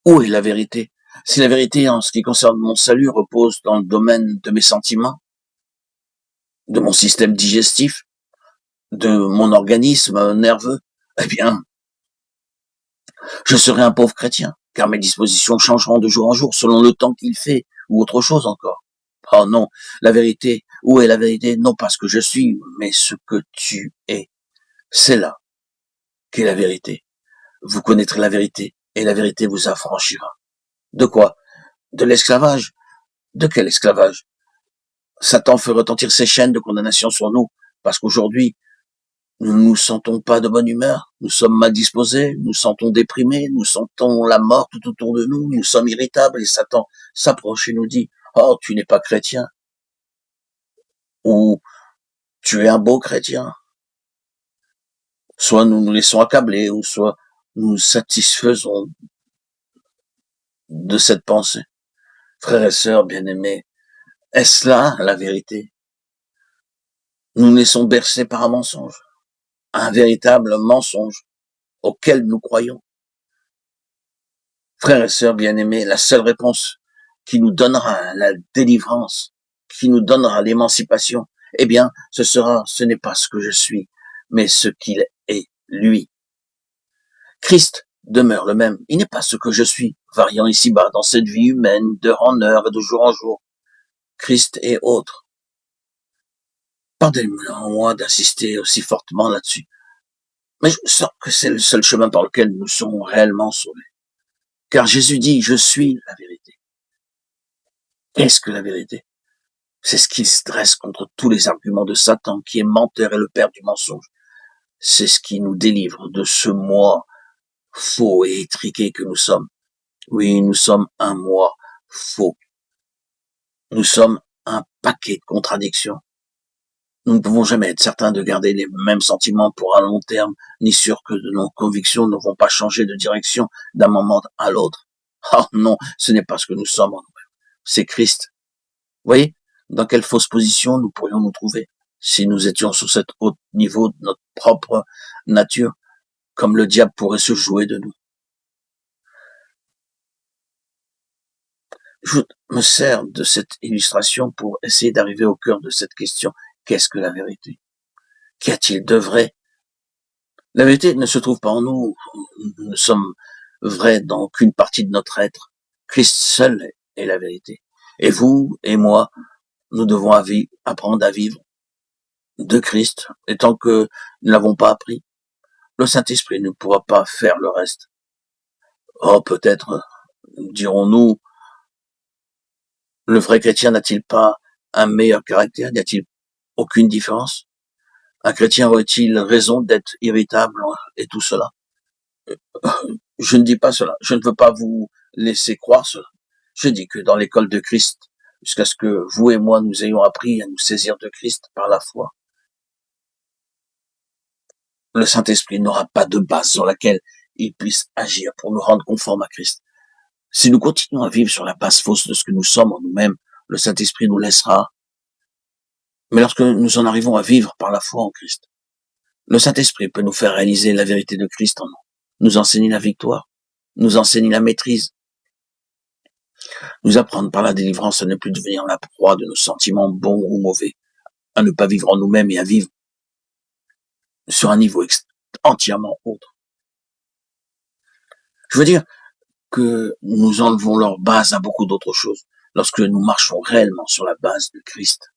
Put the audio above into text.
Où est la vérité? Si la vérité en ce qui concerne mon salut repose dans le domaine de mes sentiments, de mon système digestif, de mon organisme nerveux, eh bien, je serai un pauvre chrétien, car mes dispositions changeront de jour en jour selon le temps qu'il fait, ou autre chose encore. Oh non, la vérité, où est la vérité? Non pas ce que je suis, mais ce que tu es. C'est là qu'est la vérité. Vous connaîtrez la vérité, et la vérité vous affranchira. De quoi? De l'esclavage. De quel esclavage? Satan fait retentir ses chaînes de condamnation sur nous, parce qu'aujourd'hui, nous ne nous sentons pas de bonne humeur, nous sommes mal disposés, nous sentons déprimés, nous sentons la mort tout autour de nous, nous sommes irritables et Satan s'approche et nous dit « Oh, tu n'es pas chrétien » ou « Tu es un beau chrétien ». Soit nous nous laissons accabler ou soit nous nous satisfaisons de cette pensée. Frères et sœurs bien-aimés, est-ce là la vérité? Nous nous laissons bercer par un véritable mensonge auquel nous croyons. Frères et sœurs bien-aimés, la seule réponse qui nous donnera la délivrance, qui nous donnera l'émancipation, eh bien, ce n'est pas ce que je suis, mais ce qu'il est, lui. Christ demeure le même. Il n'est pas ce que je suis, variant ici-bas dans cette vie humaine, d'heure en heure et de jour en jour. Christ est autre. Pardonnez-moi d'insister aussi fortement là-dessus. Mais je sens que c'est le seul chemin par lequel nous sommes réellement sauvés. Car Jésus dit, je suis la vérité. Qu'est-ce que la vérité? C'est ce qui se dresse contre tous les arguments de Satan, qui est menteur et le père du mensonge. C'est ce qui nous délivre de ce moi faux et étriqué que nous sommes. Oui, nous sommes un moi faux. Nous sommes un paquet de contradictions. Nous ne pouvons jamais être certains de garder les mêmes sentiments pour un long terme, ni sûrs que nos convictions ne vont pas changer de direction d'un moment à l'autre. Oh non, ce n'est pas ce que nous sommes en nous-mêmes. C'est Christ. Voyez, dans quelle fausse position nous pourrions nous trouver si nous étions sur cet haut niveau de notre propre nature, comme le diable pourrait se jouer de nous. Je me sers de cette illustration pour essayer d'arriver au cœur de cette question. Qu'est-ce que la vérité? Qu'y a-t-il de vrai? La vérité ne se trouve pas en nous. Nous ne sommes vrais dans qu'une partie de notre être. Christ seul est la vérité. Et vous et moi, nous devons apprendre à vivre de Christ. Et tant que nous ne l'avons pas appris, le Saint-Esprit ne pourra pas faire le reste. Oh, peut-être, dirons-nous, le vrai chrétien n'a-t-il pas un meilleur caractère? N'y a-t-il aucune différence? Un chrétien aurait-il raison d'être irritable et tout cela? Je ne dis pas cela. Je ne veux pas vous laisser croire cela. Je dis que dans l'école de Christ, jusqu'à ce que vous et moi nous ayons appris à nous saisir de Christ par la foi, le Saint-Esprit n'aura pas de base sur laquelle il puisse agir pour nous rendre conformes à Christ. Si nous continuons à vivre sur la base fausse de ce que nous sommes en nous-mêmes, le Saint-Esprit nous laissera. Mais lorsque nous en arrivons à vivre par la foi en Christ, le Saint-Esprit peut nous faire réaliser la vérité de Christ en nous, nous enseigner la victoire, nous enseigner la maîtrise, nous apprendre par la délivrance à ne plus devenir la proie de nos sentiments bons ou mauvais, à ne pas vivre en nous-mêmes et à vivre sur un niveau entièrement autre. Je veux dire que nous enlevons leur base à beaucoup d'autres choses lorsque nous marchons réellement sur la base de Christ.